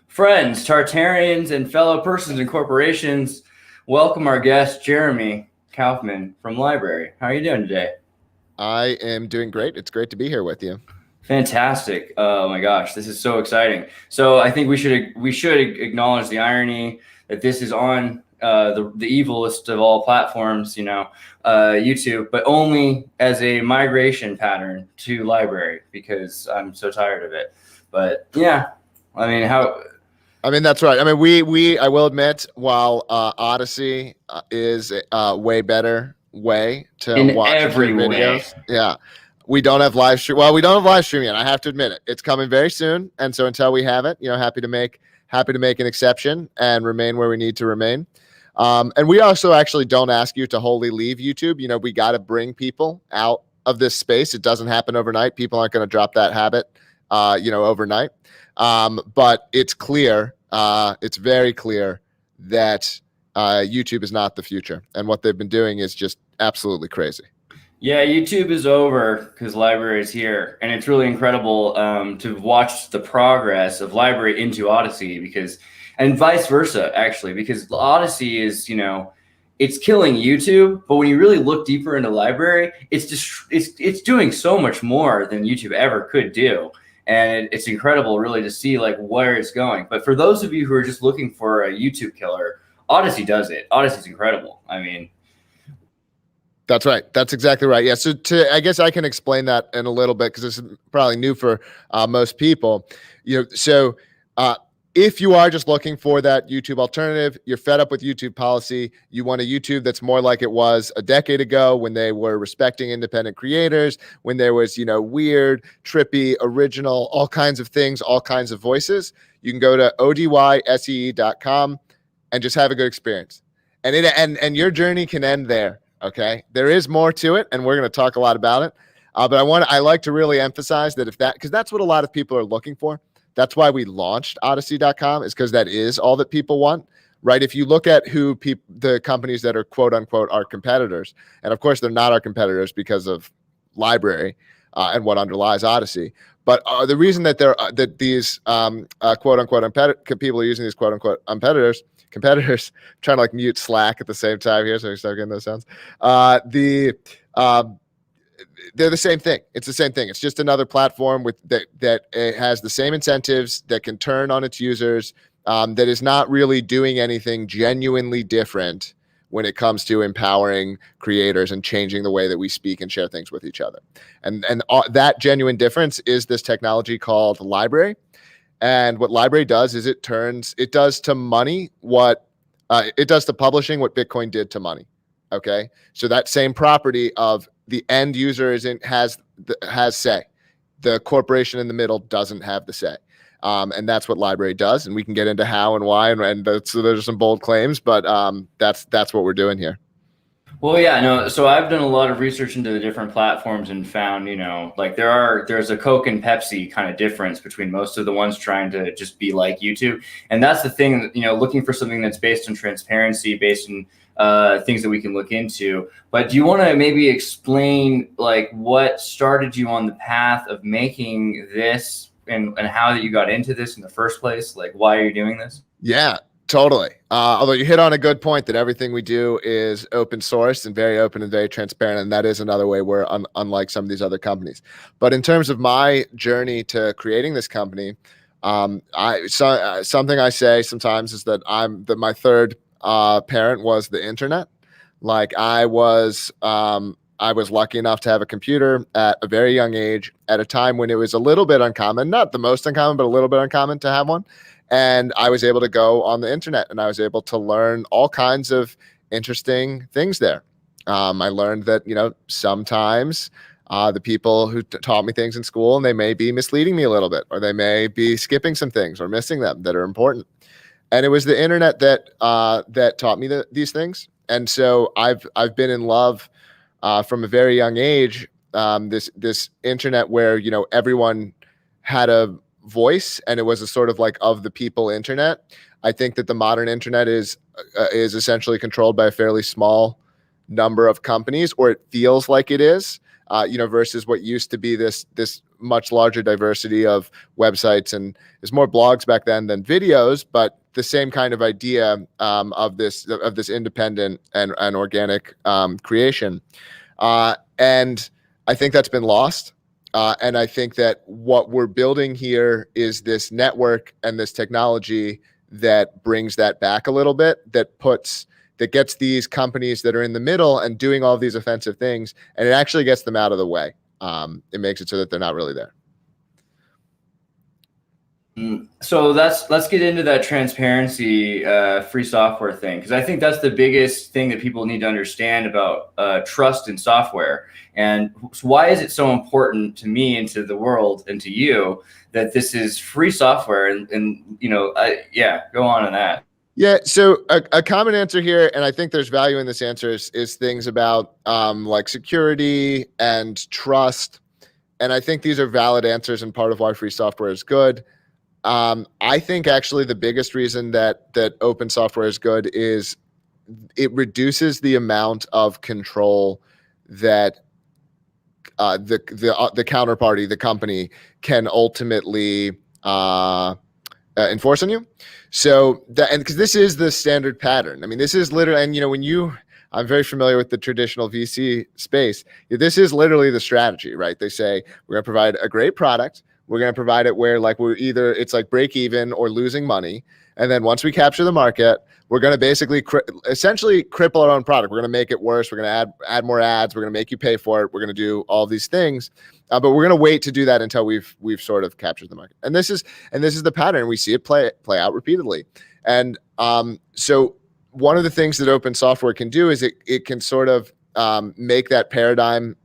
Friends, Tartarians, and fellow persons and corporations, welcome our guest, Jeremy Kauffman from LBRY. How are you doing today? I am doing great. It's great to be here with you. Fantastic. Oh my gosh, this is so exciting. So I think we should acknowledge the irony that this is on the evilest of all platforms, YouTube, but only as a migration pattern to LBRY because I'm so tired of it. But yeah, I mean, That's right. I will admit, while Odyssey is a way better way to in watch every YouTube way. videos. Yeah. We don't have live stream. Well, we don't have live stream yet. I have to admit it. It's coming very soon. And so until we have it, happy to make an exception and remain where we need to remain. And we also actually don't ask you to wholly leave YouTube. We got to bring people out of this space. It doesn't happen overnight. People aren't going to drop that habit, overnight. But it's clear, it's very clear that YouTube is not the future. And what they've been doing is just absolutely crazy. Yeah, YouTube is over because LBRY is here. And it's really incredible to watch the progress of LBRY into Odysee and vice versa, actually, because Odysee is, it's killing YouTube. But when you really look deeper into LBRY, it's doing so much more than YouTube ever could do. And it's incredible really to see like where it's going. But for those of you who are just looking for a YouTube killer, Odysee does it. Odyssee's incredible. That's right. That's exactly right. Yeah. So I guess I can explain that in a little bit because this is probably new for most people. If you are just looking for that YouTube alternative, you're fed up with YouTube policy, you want a YouTube that's more like it was a decade ago when they were respecting independent creators, when there was, weird, trippy, original, all kinds of things, all kinds of voices, you can go to odysee.com and just have a good experience. And your journey can end there. Okay. There is more to it, and we're going to talk a lot about it. But I like to really emphasize that because that's what a lot of people are looking for. That's why we launched Odysee.com, is because that is all that people want, right? If you look at who the companies that are quote unquote our competitors, and of course they're not our competitors because of LBRY and what underlies Odysee. But the reason that these quote unquote people are using these quote unquote competitors, trying to like mute Slack at the same time here, so we start getting those sounds. They're the same thing. It's the same thing. It's just another platform that it has the same incentives, that can turn on its users, that is not really doing anything genuinely different when it comes to empowering creators and changing the way that we speak and share things with each other. And that genuine difference is this technology called LBRY. And what LBRY does is it does to money what it does to publishing what Bitcoin did to money. Okay, so that same property of the end user has say. The corporation in the middle doesn't have the say. And that's what LBRY does. And we can get into how and why. And so there's some bold claims, but that's what we're doing here. Well, yeah, no. So I've done a lot of research into the different platforms and found, like there's a Coke and Pepsi kind of difference between most of the ones trying to just be like YouTube. And that's the thing, looking for something that's based on transparency, based on things that we can look into. But do you want to maybe explain like what started you on the path of making this and how that you got into this in the first place? Like, why are you doing this? Yeah, totally. Although you hit on a good point that everything we do is open source and very open and very transparent. And that is another way we're unlike some of these other companies. But in terms of my journey to creating this company, something I say sometimes is that my third parent was the internet. Like I was lucky enough to have a computer at a very young age at a time when it was a little bit uncommon, not the most uncommon, but a little bit uncommon to have one. And I was able to go on the internet and I was able to learn all kinds of interesting things there. I learned that, sometimes the people who taught me things in school, and they may be misleading me a little bit, or they may be skipping some things or missing them that are important. And it was the internet that taught me these things. And so I've been in love from a very young age. This internet where everyone had a voice, and it was a sort of like of the people internet. I think that the modern internet is essentially controlled by a fairly small number of companies, or it feels like it is. Versus what used to be this much larger diversity of websites, and there's more blogs back then than videos, but the same kind of idea of this independent and organic creation. And I think that's been lost. And I think that what we're building here is this network and this technology that brings that back a little bit, that gets these companies that are in the middle and doing all these offensive things, and it actually gets them out of the way. It makes it so that they're not really there. So let's get into that transparency, free software thing, because I think that's the biggest thing that people need to understand about trust in software. And why is it so important to me and to the world and to you that this is free software? And go on that. Yeah, so a common answer here, and I think there's value in this answer, is things about like security and trust. And I think these are valid answers and part of why free software is good. I think actually the biggest reason that open software is good is it reduces the amount of control that the counterparty, the company, can ultimately enforce on you. So because this is the standard pattern. I mean, this is literally, and I'm very familiar with the traditional VC space. This is literally the strategy, right? They say, we're going to provide a great product. We're going to provide it where it's like break even or losing money. And then once we capture the market, we're going to basically essentially cripple our own product. We're going to make it worse. We're going to add more ads. We're going to make you pay for it. We're going to do all these things. But we're going to wait to do that until we've sort of captured the market. And this is the pattern. We see it play out repeatedly. And so one of the things that open software can do is it can sort of make that paradigm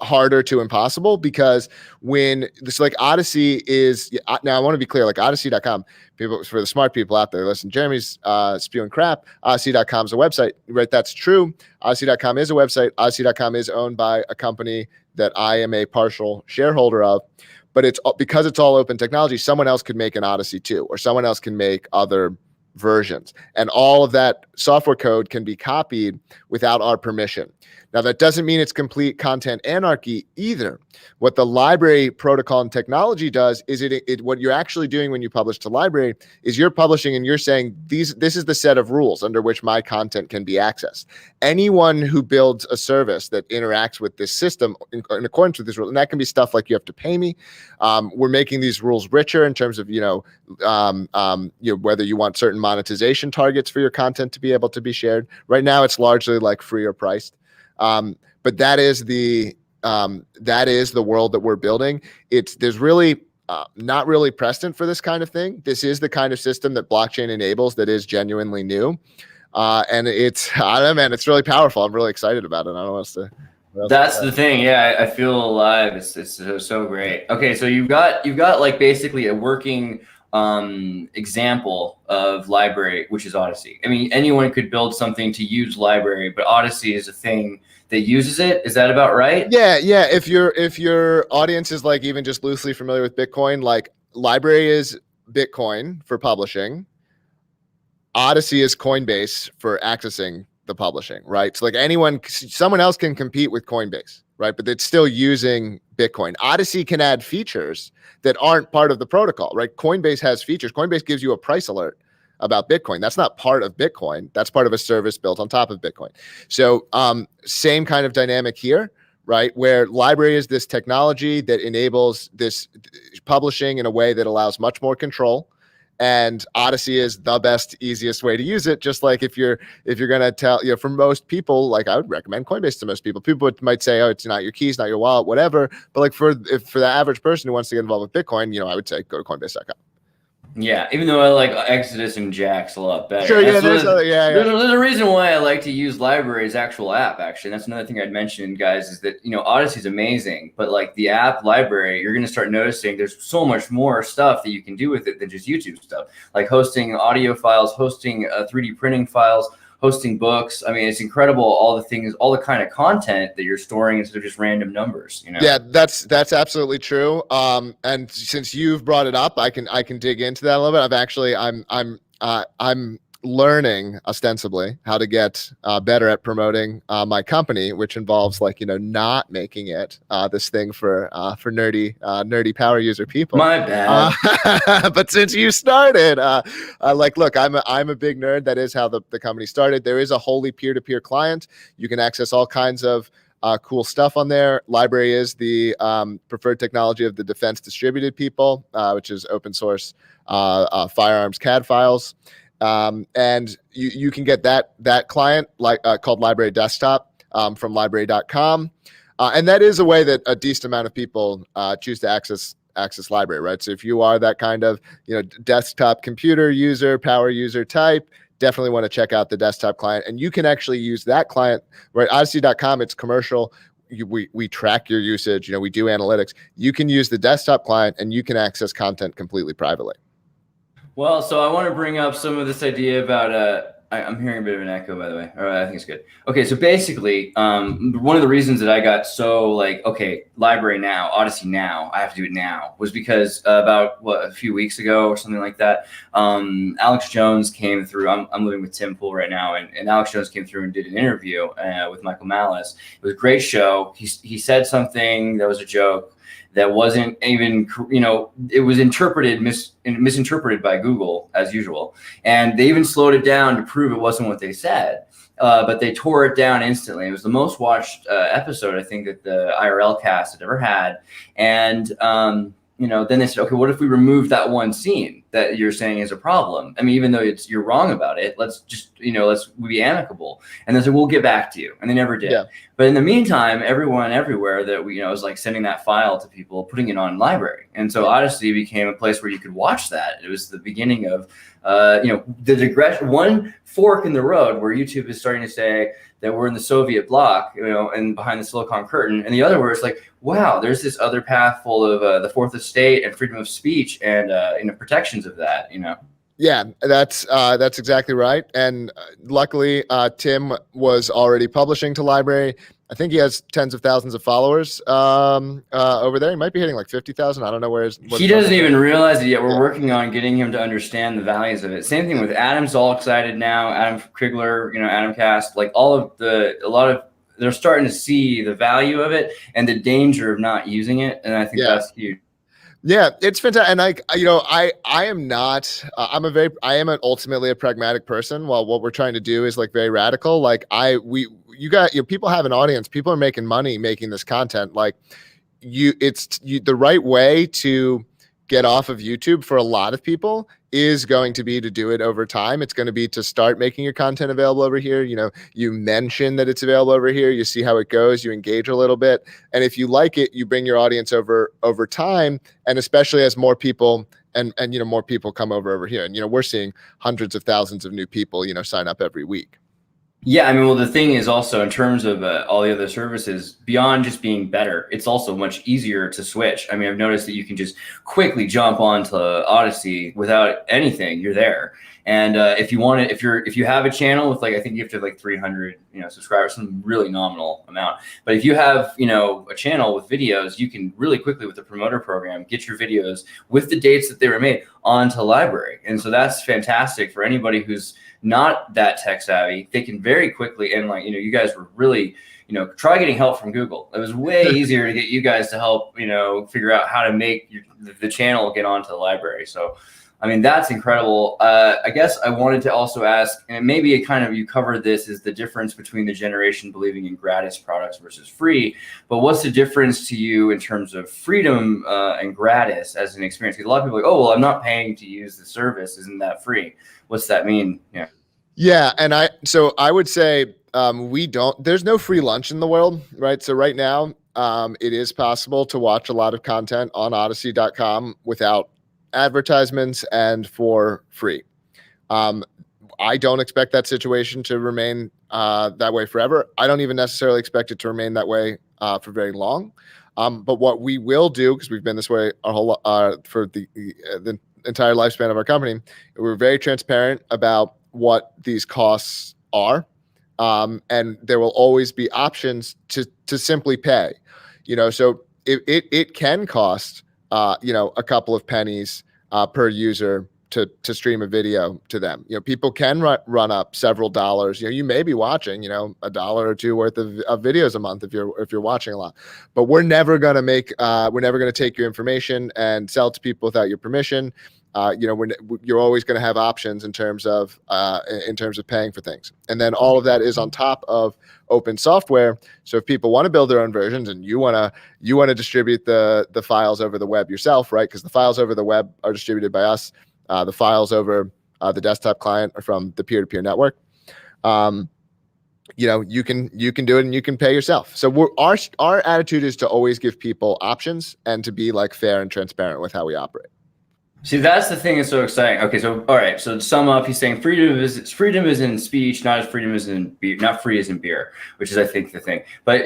harder to impossible, because when this, like, Odysee is, now I want to be clear, like Odysee.com, people, for the smart people out there, listen, Jeremy's spewing crap. Odysee.com is a website, right? That's true. Odysee.com is a website. Odysee.com is owned by a company that I am a partial shareholder of, but because it's all open technology, someone else could make an Odysee too, or someone else can make other versions, and all of that software code can be copied without our permission. Now, that doesn't mean it's complete content anarchy either. What the LBRY protocol and technology does is what you're actually doing when you publish to LBRY is you're publishing and you're saying, this is the set of rules under which my content can be accessed. Anyone who builds a service that interacts with this system in accordance with this rule, and that can be stuff like, you have to pay me. We're making these rules richer in terms of, whether you want certain monetization targets for your content to be able to be shared. Right now, it's largely like free or priced. But that is the world that we're building. There's really not really precedent for this kind of thing. This is the kind of system that blockchain enables that is genuinely new. And I don't know, man, it's really powerful. I'm really excited about it. I don't know what else to. That's the thing. Yeah, I feel alive. It's so great. Okay, so you've got like basically a working example of LBRY, which is Odysee. I mean, anyone could build something to use LBRY, but Odysee is a thing that uses it. Is that about right? Yeah. If your audience is like even just loosely familiar with Bitcoin, like LBRY is Bitcoin for publishing. Odysee is Coinbase for accessing the publishing, right? So like someone else can compete with Coinbase, right? But it's still using Bitcoin. Odysee can add features that aren't part of the protocol, right? Coinbase has features. Coinbase gives you a price alert about Bitcoin. That's not part of Bitcoin. That's part of a service built on top of Bitcoin. So same kind of dynamic here, right? Where LBRY is this technology that enables this publishing in a way that allows much more control. And Odysee is the best, easiest way to use it. Just like if you're going to tell, for most people, like I would recommend Coinbase to most people. People might say, oh, it's not your keys, not your wallet, whatever. But like for the average person who wants to get involved with Bitcoin, I would say go to Coinbase.com. Yeah, even though I like Exodus and Jax a lot better. Sure, yeah, there's a reason why I like to use LBRY's actual app, actually. And that's another thing I'd mention, guys, is that, Odysee is amazing, but like the app LBRY, you're going to start noticing there's so much more stuff that you can do with it than just YouTube stuff, like hosting audio files, hosting 3D printing files, hosting books. I mean, it's incredible, all the things, all the kind of content that you're storing instead of just random numbers. Yeah, that's absolutely true. And since you've brought it up, I can dig into that a little bit. I'm learning ostensibly how to get better at promoting my company, which involves like not making it this thing for nerdy power user people. My bad. But since you started, like, look, I'm a big nerd. That is how the company started. There is a wholly peer-to-peer client. You can access all kinds of cool stuff on there. LBRY is the preferred technology of the defense distributed people, which is open source firearms CAD files. And you can get that client called LBRY Desktop from LBRY.com. And that is a way that a decent amount of people choose to access LBRY, right? So if you are that kind of desktop computer user, power user type, definitely want to check out the desktop client. And you can actually use that client, right? Odysee.com, it's commercial. We track your usage. We do analytics. You can use the desktop client and you can access content completely privately. Well, so I want to bring up some of this idea about I'm hearing a bit of an echo, by the way. All right, I think it's good. Okay, so basically, one of the reasons that I got so like, okay, LBRY now, Odysee now, I have to do it now, was because about a few weeks ago or something like that, Alex Jones came through. I'm living with Tim Pool right now, and Alex Jones came through and did an interview with Michael Malice. It was a great show. He said something that was a joke that wasn't even, it was misinterpreted by Google as usual. And they even slowed it down to prove it wasn't what they said. But they tore it down instantly. It was the most watched episode, I think, that the IRL cast had ever had. And, then they said, okay, what if we remove that one scene that you're saying is a problem? I mean, even though you're wrong about it, let's just, let's be amicable. And they said, we'll get back to you. And they never did. Yeah. But in the meantime, everyone everywhere that was like sending that file to people, putting it on LBRY. And so Odysee became a place where you could watch that. It was the beginning of, the digression, one fork in the road where YouTube is starting to say that we're in the Soviet bloc, and behind the Silicon Curtain. And the other where it's like, wow, there's this other path full of the Fourth Estate and freedom of speech and protections of that. Yeah, that's exactly right. And luckily, Tim was already publishing to LBRY. I think he has tens of thousands of followers over there. He might be hitting like 50,000. I don't know where he doesn't even realize it yet. We're working on getting him to understand the values of it. Same thing with Adam's all excited now. Adam Krigler, Adamcast, like they're starting to see the value of it and the danger of not using it. And I think that's huge. Yeah, it's fantastic. And I am not, I am ultimately a pragmatic person. While what we're trying to do is like very radical. Like people have an audience, people are making money making this content. Like the right way to get off of YouTube for a lot of people is going to be to do it over time. It's going to be to start making your content available over here. You mention that it's available over here. You see how it goes. You engage a little bit. And if you like it, you bring your audience over time. And especially as more people and more people come over here. And, we're seeing hundreds of thousands of new people, sign up every week. Yeah, I mean, well, the thing is also in terms of all the other services, beyond just being better, it's also much easier to switch. I mean, I've noticed that you can just quickly jump onto Odysee without anything. You're there. And if you have a channel with I think you have to have 300, subscribers, some really nominal amount. But if you have, a channel with videos, you can really quickly with the promoter program, get your videos with the dates that they were made onto LBRY. And so that's fantastic for anybody who's not that tech savvy. They can very quickly, and you guys were really, try getting help from Google. It was way easier to get you guys to help, figure out how to make the channel get onto the LBRY. So, I mean, that's incredible. I guess I wanted to also ask, and maybe you covered this, is the difference between the generation believing in gratis products versus free. But what's the difference to you in terms of freedom and gratis as an experience? Because a lot of people are like, oh, well, I'm not paying to use the service. Isn't that free? What's that mean? Yeah. Yeah. And I would say there's no free lunch in the world, right? So right now, it is possible to watch a lot of content on Odysee.com without advertisements and for free. I don't expect that situation to remain that way forever. I don't even necessarily expect it to remain that way for very long. But what we will do, because we've been this way for the entire lifespan of our company, we're very transparent about what these costs are. And there will always be options to simply pay, so it can cost, a couple of pennies per user to stream a video to them. People can run up several dollars. You may be watching, $1 or $2 worth of videos a month if you're watching a lot. But we're never gonna take your information and sell it to people without your permission. You're always going to have options in terms of paying for things, and then all of that is on top of open software. So if people want to build their own versions, and you want to distribute the files over the web yourself, right? Because the files over the web are distributed by us. The files over the desktop client are from the peer-to-peer network. You can do it, and you can pay yourself. So our attitude is to always give people options and to be like fair and transparent with how we operate. See, that's the thing that's so exciting. Okay, so all right, so to sum up, he's saying freedom is in speech, not as freedom is in beer, not free as in beer, which is, I think, the thing. But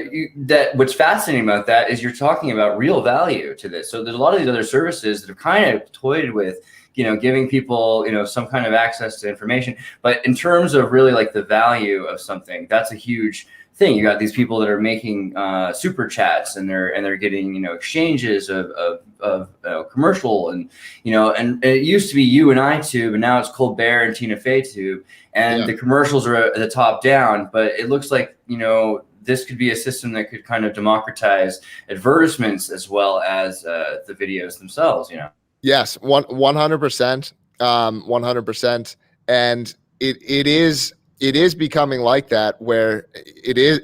what's fascinating about that is you're talking about real value to this. So there's a lot of these other services that have kind of toyed with, giving people, some kind of access to information. But in terms of really like the value of something, that's a huge thing. You got these people that are making super chats, and they're getting exchanges of commercial, and and it used to be you and I tube, and now it's Colbert and Tina Fey tube, and the commercials are at the top down. But it looks like this could be a system that could kind of democratize advertisements as well as the videos themselves. Yes, 100%, 100%, and it is becoming like that, where it is.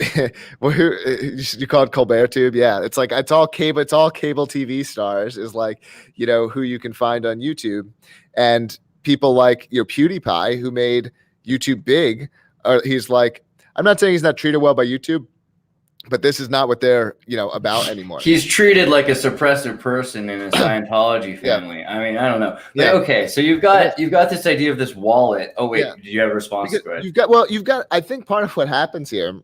You call it Colbert Tube, yeah. It's like it's all cable TV stars is like who you can find on YouTube, and people like PewDiePie, who made YouTube big. He's like, I'm not saying he's not treated well by YouTube, but this is not what they're about anymore. He's treated like a suppressive person in a Scientology family. I mean, I don't know. But okay, so you've got this idea of this wallet. Oh wait, did you have a response to it? I think part of what happens here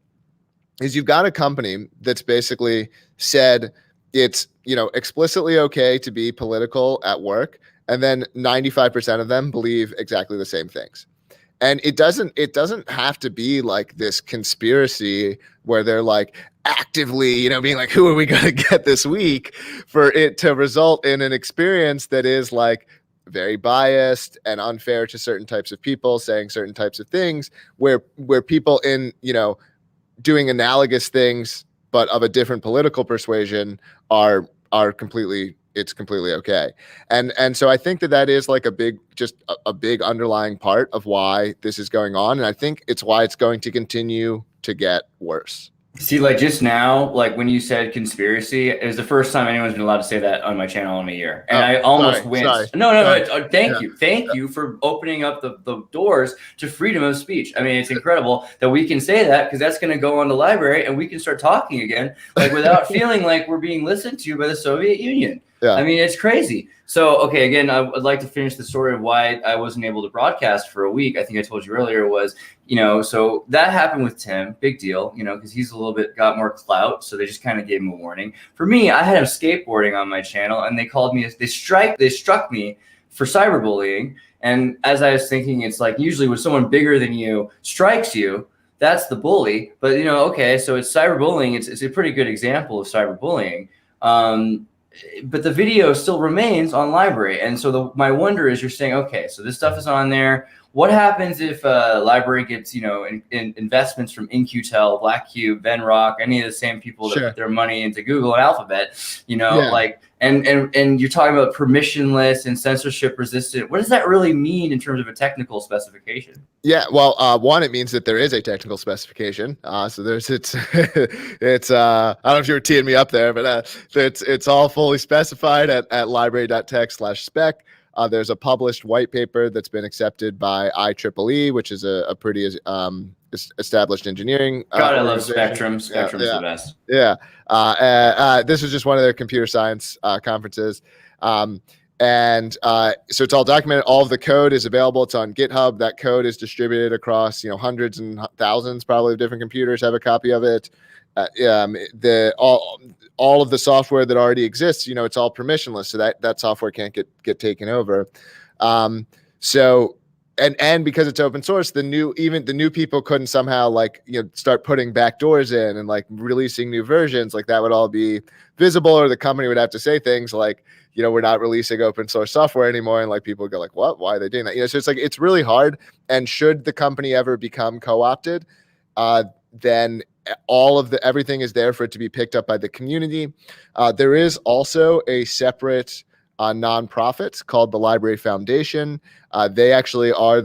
is you've got a company that's basically said it's explicitly okay to be political at work, and then 95% of them believe exactly the same things. And it doesn't have to be like this conspiracy where they're like actively, being like, who are we going to get this week, for it to result in an experience that is like very biased and unfair to certain types of people, saying certain types of things, where people in, doing analogous things, but of a different political persuasion are completely okay. And so I think that is like a big underlying part of why this is going on. And I think it's why it's going to continue to get worse. See, like just now, like when you said conspiracy, it was the first time anyone's been allowed to say that on my channel in a year. And I almost winced. No. Thank you for opening up the doors to freedom of speech. I mean, it's incredible that we can say that, because that's going to go on the LBRY and we can start talking again, like without feeling like we're being listened to by the Soviet Union. I mean, it's crazy. So, okay, again, I would like to finish the story of why I wasn't able to broadcast for a week. I think I told you earlier was, so that happened with Tim, big deal, because he's a little bit got more clout. So they just kind of gave him a warning. For me, I had him skateboarding on my channel, and they called me, they struck me for cyberbullying. And as I was thinking, it's like usually when someone bigger than you strikes you, that's the bully. But, okay, so it's cyberbullying. It's a pretty good example of cyberbullying. But the video still remains on LBRY. And so my wonder is, you're saying, okay, so this stuff is on there. What happens if LBRY gets, investments from In-Q-Tel, Black Cube, Venrock, any of the same people that put their money into Google and Alphabet, like, and you're talking about permissionless and censorship resistant. What does that really mean in terms of a technical specification? Yeah, well, one, it means that there is a technical specification. So it's I don't know if you were teeing me up there, but it's all fully specified at libry.tech/spec. There's a published white paper that's been accepted by IEEE, which is a pretty established engineering. God, I love Spectrum. Spectrum's the best. Yeah. This was just one of their computer science conferences. So it's all documented. All of the code is available. It's on GitHub. That code is distributed across, hundreds and thousands probably of different computers have a copy of it. All of the software that already exists, it's all permissionless. So that software can't get taken over. So and because it's open source, even the new people couldn't somehow like, start putting backdoors in and like releasing new versions. Like that would all be visible, or the company would have to say things like, we're not releasing open source software anymore. And like people would go like, what? Why are they doing that? So it's like, it's really hard. And should the company ever become co-opted, then everything is there for it to be picked up by the community. There is also a separate nonprofit called the LBRY Foundation. They actually are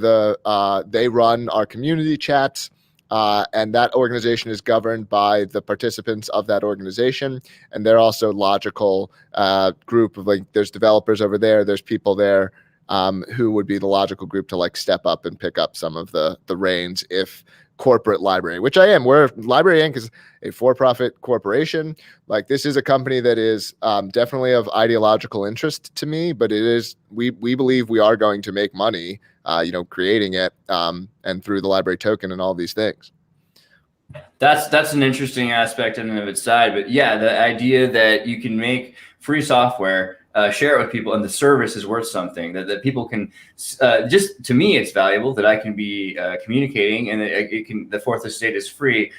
they run our community chats, and that organization is governed by the participants of that organization. And they're also logical group of like, there's developers over there, there's people there who would be the logical group to like step up and pick up some of the reins if corporate LBRY, which I am. LBRY Inc. is a for-profit corporation. Like this is a company that is definitely of ideological interest to me, but it is, we believe we are going to make money, creating it and through the LBRY token and all these things. That's an interesting aspect in and of its side, but yeah, the idea that you can make free software, share it with people, and the service is worth something, that people can, just to me, it's valuable that I can be communicating, and it can, the fourth estate is free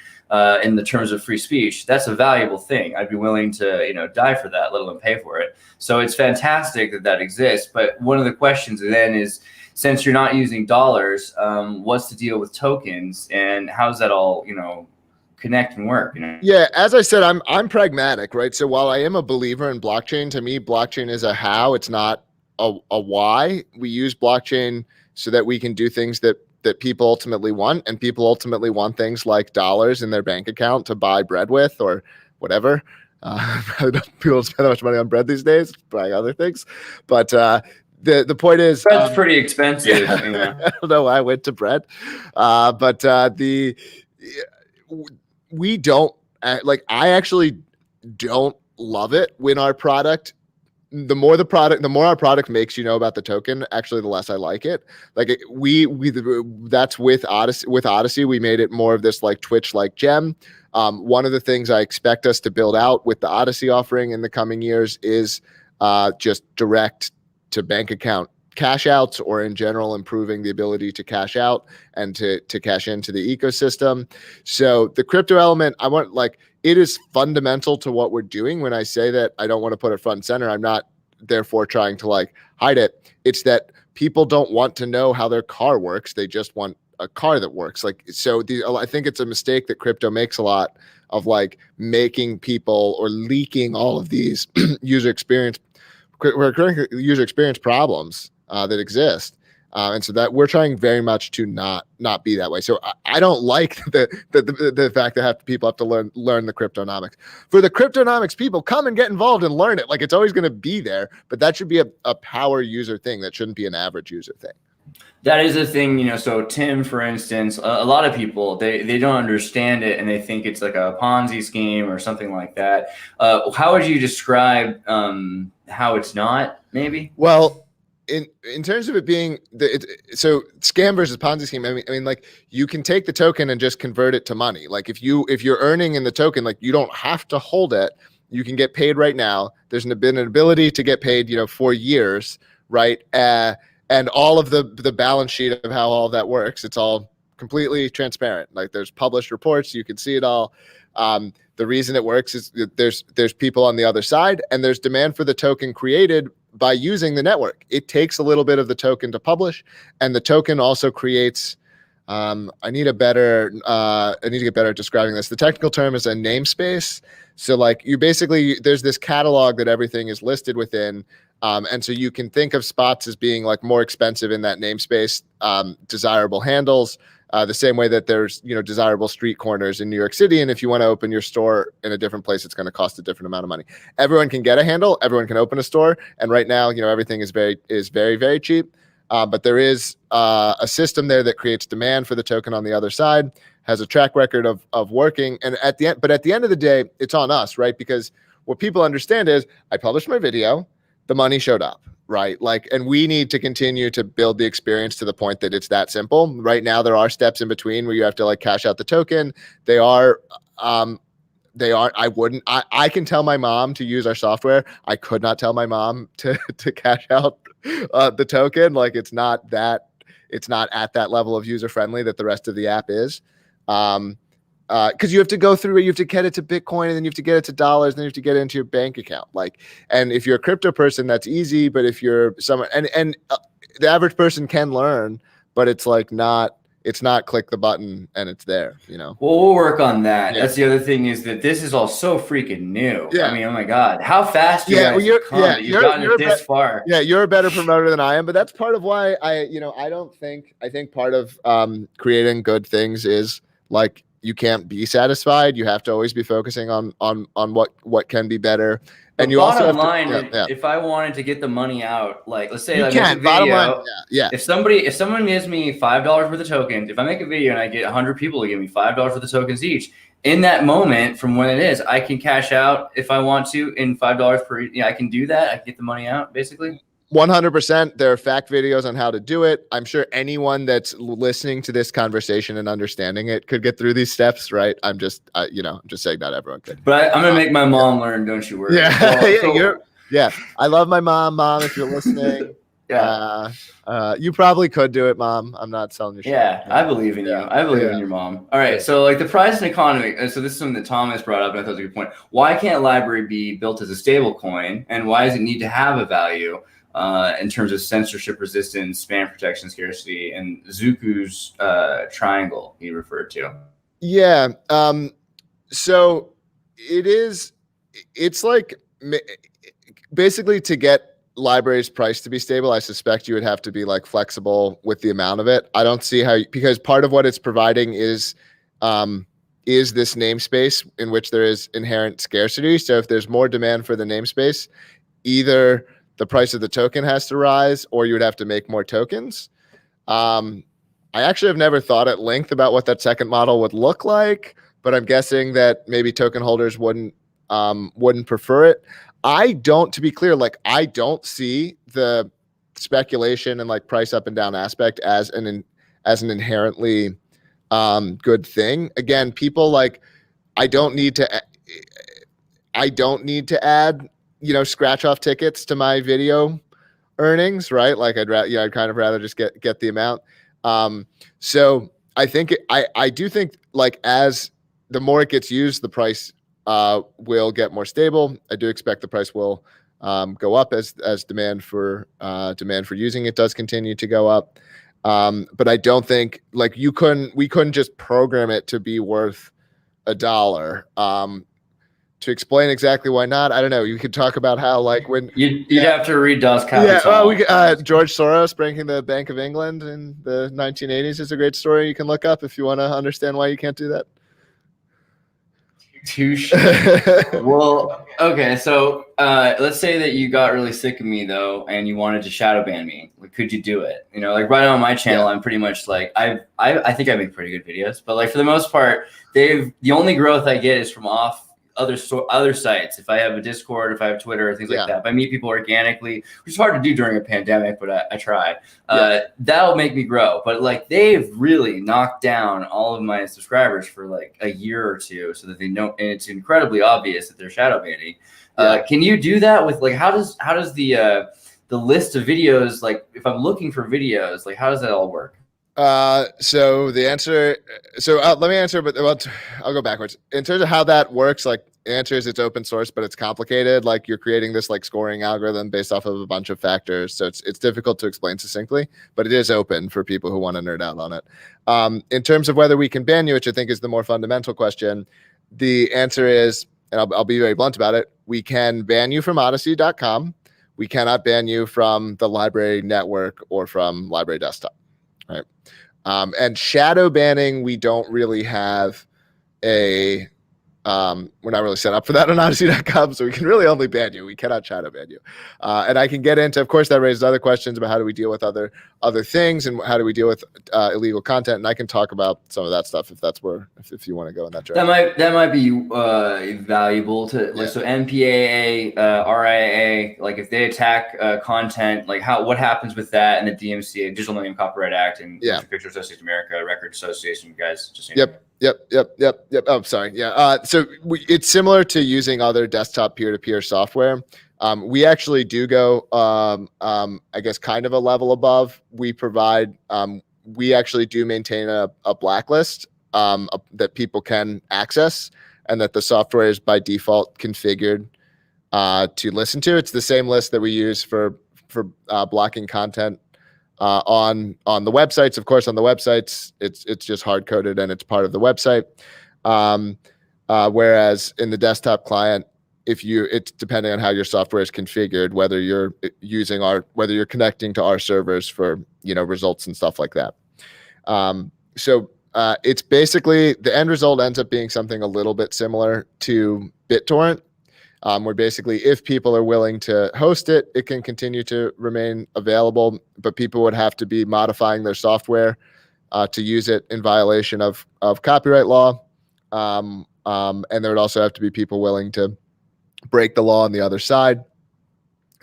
in the terms of free speech. That's a valuable thing. I'd be willing to, die for that, let alone pay for it. So it's fantastic that exists. But one of the questions then is, since you're not using dollars, what's the deal with tokens, and how's that all, connect and work? Yeah, as I said, I'm pragmatic, right? So while I am a believer in blockchain, to me, blockchain is a how, it's not a why. We use blockchain so that we can do things that people ultimately want, and people ultimately want things like dollars in their bank account to buy bread with or whatever. People don't spend that much money on bread these days, buying other things, but the point is, bread's pretty expensive. Yeah. I don't know why I went to bread, but we don't like. I actually don't love it when our product. The more our product makes about the token, actually, the less I like it. Like that's with Odysee. With Odysee, we made it more of this like Twitch like gem. One of the things I expect us to build out with the Odysee offering in the coming years is just direct to bank account cash outs, or in general improving the ability to cash out and to cash into the ecosystem. So the crypto element, I want, like, it is fundamental to what we're doing. When I say that I don't want to put it front and center, I'm not therefore trying to like hide it. It's that people don't want to know how their car works. They just want a car that works. Like, so I think it's a mistake that crypto makes a lot of, like making people or leaking all of these user experience problems that exist. And so that we're trying very much to not be that way. So I don't like the fact that people have to learn the cryptonomics. For the cryptonomics people, come and get involved and learn it. Like, it's always going to be there, but that should be a power user thing. That shouldn't be an average user thing. That is a thing, so Tim, for instance, a lot of people, they don't understand it, and they think it's like a Ponzi scheme or something like that. How would you describe how it's not, maybe? Well, in terms of it being so scam versus Ponzi scheme, I mean, like, you can take the token and just convert it to money. Like, if you're earning in the token, like, you don't have to hold it. You can get paid right now. There's been an ability to get paid, for years, right? And all of the balance sheet of how all that works, it's all completely transparent. Like, there's published reports, you can see it all. The reason it works is that there's people on the other side, and there's demand for the token created by using the network. It takes a little bit of the token to publish, and the token also creates. I need to get better at describing this. The technical term is a namespace. So, like, there's this catalog that everything is listed within. And so you can think of spots as being like more expensive in that namespace, desirable handles, the same way that there's, desirable street corners in New York City. And if you want to open your store in a different place, it's going to cost a different amount of money. Everyone can get a handle. Everyone can open a store. And right now, everything is very, very cheap. But there is a system there that creates demand for the token on the other side, has a track record of working. And at the end of the day, it's on us, right? Because what people understand is, I published my video, the money showed up, right? Like, and we need to continue to build the experience to the point that it's that simple. Right now, there are steps in between where you have to like cash out the token. I can tell my mom to use our software. I could not tell my mom to cash out the token. Like, it's not that it's not at that level of user friendly that the rest of the app is. Because you have to go through it, you have to get it to Bitcoin, and then you have to get it to dollars, and then you have to get it into your bank account. Like, and if you're a crypto person, that's easy. But if you're someone, and the average person can learn, but it's like not. It's not click the button and it's there, you know. Well, we'll work on that. Yeah. That's the other thing, is that this is all so freaking new. Yeah. I mean, oh my God, how fast you guys have come that you've gotten it this far. Yeah, you're a better promoter than I am, but that's part of why I think part of creating good things is like you can't be satisfied. You have to always be focusing on what can be better. And you also have line, to, if I wanted to get the money out, like let's say you I can. make a video, Bottom line, yeah. If someone gives me $5 worth of tokens, if I make a video and I get 100 people to give me $5 worth of tokens each, in that moment from when it is, I can cash out if I want to in $5 per. I can do that. I can get the money out basically. 100%. There are fact videos on how to do it. I'm sure anyone that's listening to this conversation and understanding it could get through these steps, right? I'm just saying not everyone could. But I'm gonna make my mom learn. Don't you worry. Yeah, I love my mom. Mom, if you're listening, you probably could do it, Mom. I'm not selling you shit. Yeah, I believe in you. I believe in your mom. All right, so like the price and economy. So this is something that Thomas brought up, and I thought was a good point. Why can't LBRY be built as a stable coin, and why does it need to have a value? In terms of censorship resistance, spam protection, scarcity, and Zuku's triangle he referred to. Yeah. So it's like basically to get LBRY's price to be stable, I suspect you would have to be like flexible with the amount of it. I don't see how, because part of what it's providing is this namespace in which there is inherent scarcity. So if there's more demand for the namespace, either the price of the token has to rise, or you would have to make more tokens. I actually have never thought at length about what that second model would look like, but I'm guessing that maybe token holders wouldn't prefer it. To be clear, like I don't see the speculation and like price up and down aspect as an inherently good thing. Again, people like I don't need to add scratch off tickets to my video earnings, right? Like I'd kind of rather just get the amount. So I think I do think like as the more it gets used, the price will get more stable. I do expect the price will go up as demand for using it does continue to go up. But I don't think like we couldn't just program it to be worth $1. To explain exactly why not, I don't know. You could talk about how, like, when you'd have to read Das Kapital. Yeah, George Soros breaking the Bank of England in the 1980s is a great story you can look up if you want to understand why you can't do that. Touche. Well, okay, so let's say that you got really sick of me though, and you wanted to shadow ban me. Like, could you do it? Like right on my channel, I'm pretty much like I think I make pretty good videos, but like for the most part, the only growth I get is from off other sites. If I have a Discord, if I have Twitter, things like that. If I meet people organically, which is hard to do during a pandemic, but I try. That'll make me grow. But like they've really knocked down all of my subscribers for like a year or two, so that they know, and it's incredibly obvious that they're shadow banning. Can you do that with like how does the list of videos, like if I'm looking for videos, like how does that all work? So the answer, let me answer, but I'll go backwards. In terms of how that works, like the answer is it's open source, but it's complicated. Like you're creating this like scoring algorithm based off of a bunch of factors. So it's difficult to explain succinctly, but it is open for people who want to nerd out on it. In terms of whether we can ban you, which I think is the more fundamental question, the answer is, and I'll be very blunt about it, we can ban you from Odysee.com. We cannot ban you from the LBRY network or from LBRY desktop. Right. And shadow banning, we don't really have we're not really set up for that on Odysee.com, so we can really only ban you. We cannot shadow ban you. And I can get into, of course, that raises other questions about how do we deal with other things and how do we deal with illegal content. And I can talk about some of that stuff if you want to go in that direction. That might be valuable to like, so MPAA, RIAA, like if they attack content, like what happens with that, and the DMCA, Digital Millennium Copyright Act, and Picture Association of America, Record Association, guys. Just Yep. Oh, sorry. Yeah. So it's similar to using other desktop peer-to-peer software. We actually do go, I guess, kind of a level above. We provide, we actually do maintain a blacklist that people can access, and that the software is by default configured to listen to. It's the same list that we use for blocking content on the websites. Of course, on the websites, it's just hard coded and it's part of the website. Whereas in the desktop client, it's depending on how your software is configured, whether you're whether you're connecting to our servers for results and stuff like that. So it's basically, the end result ends up being something a little bit similar to BitTorrent, where basically if people are willing to host it, it can continue to remain available, but people would have to be modifying their software to use it in violation of copyright law. And there would also have to be people willing to break the law on the other side.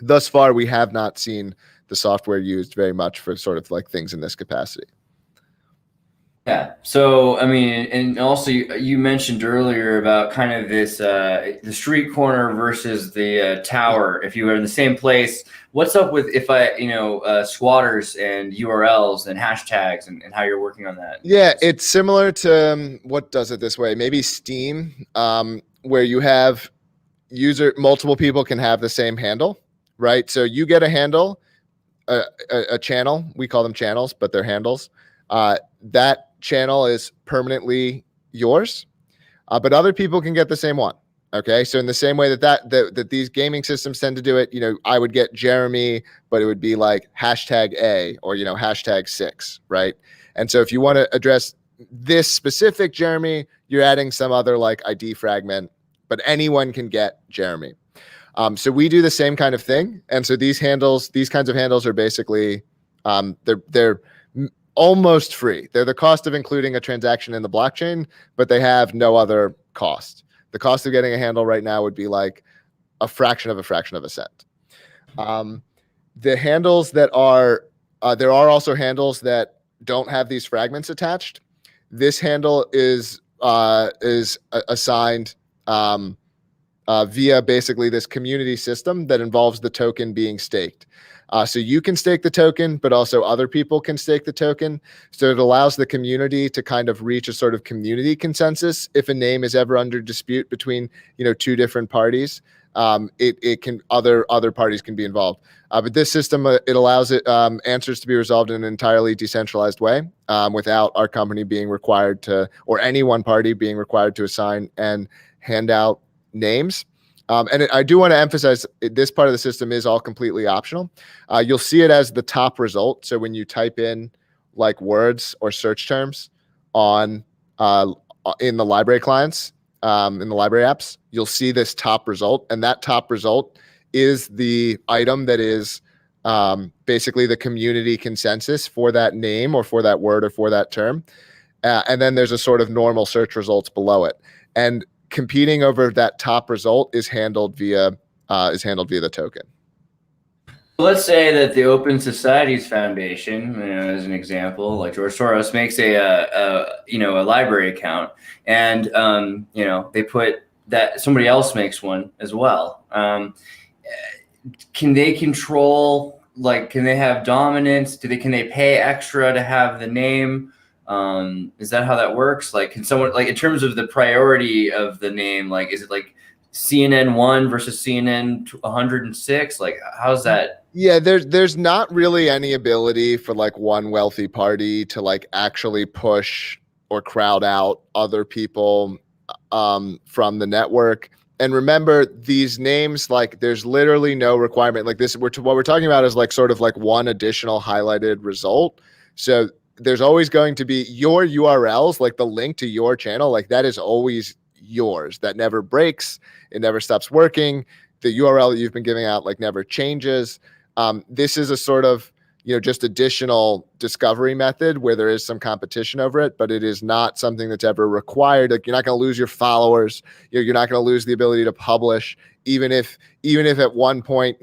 Thus far, we have not seen the software used very much for sort of like things in this capacity. Yeah. So, I mean, and also you mentioned earlier about kind of this, the street corner versus the tower. If you were in the same place, what's up with squatters and URLs and hashtags and how you're working on that? Yeah, it's similar to what does it this way? Maybe Steam, where you have multiple people can have the same handle, right? So you get a handle, a channel. We call them channels, but they're handles. That channel is permanently yours, but other people can get the same one. Okay, so in the same way that these gaming systems tend to do it, I would get Jeremy, but it would be like #A or #6, right? And so if you want to address this specific Jeremy, you're adding some other like ID fragment, but anyone can get Jeremy. So we do the same kind of thing, and so these kinds of handles are basically they're almost free. They're the cost of including a transaction in the blockchain, but they have no other cost. The cost of getting a handle right now would be like a fraction of a cent. The handles that are there are also handles that don't have these fragments attached. This handle is assigned via basically this community system that involves the token being staked. So you can stake the token, but also other people can stake the token. So it allows the community to kind of reach a sort of community consensus. If a name is ever under dispute between, two different parties, it can other parties can be involved. But this system, it allows answers to be resolved in an entirely decentralized way, without our company being required to, or any one party being required to assign and hand out names. I do want to emphasize this part of the system is all completely optional. You'll see it as the top result. So when you type in like words or search terms in the library clients, in the library apps, you'll see this top result. And that top result is the item that is basically the community consensus for that name or for that word or for that term. And then there's a sort of normal search results below it. And competing over that top result is handled via the token. Let's say that the Open Societies Foundation, as an example, like George Soros makes a library account, and they put that somebody else makes one as well. Can they control? Like, can they have dominance? Can they pay extra to have the name? Is that how that works? Like, can someone, like, in terms of the priority of the name, like, is it like CNN 1 versus CNN 106? Like, how's that? Yeah, there's not really any ability for like one wealthy party to like actually push or crowd out other people from the network. And remember, these names, like, there's literally no requirement. Like this, what we're talking about is like sort of like one additional highlighted result. So there's always going to be your URLs, like the link to your channel, like that is always yours. That never breaks. It never stops working. The URL that you've been giving out like never changes. This is a sort of, just additional discovery method where there is some competition over it, but it is not something that's ever required. Like, you're not going to lose your followers. You're not going to lose the ability to publish, even if at one point,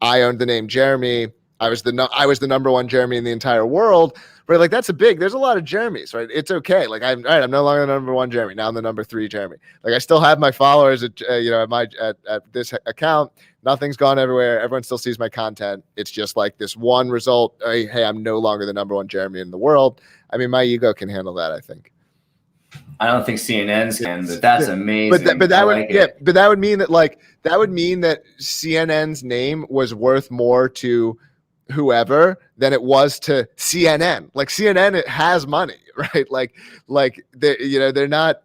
I owned the name Jeremy I was the number one Jeremy in the entire world. Right, like there's a lot of Jeremys, right? It's okay. Like I'm no longer the number one Jeremy. Now I'm the number 3 Jeremy. Like I still have my followers at at this account. Nothing's gone everywhere. Everyone still sees my content. It's just like this one result. Hey, I'm no longer the number one Jeremy in the world. I mean, my ego can handle that, I think. I don't think CNN's can, but that's amazing. But that would mean that CNN's name was worth more to whoever than it was to CNN. Like CNN, it has money, right? Like they're not.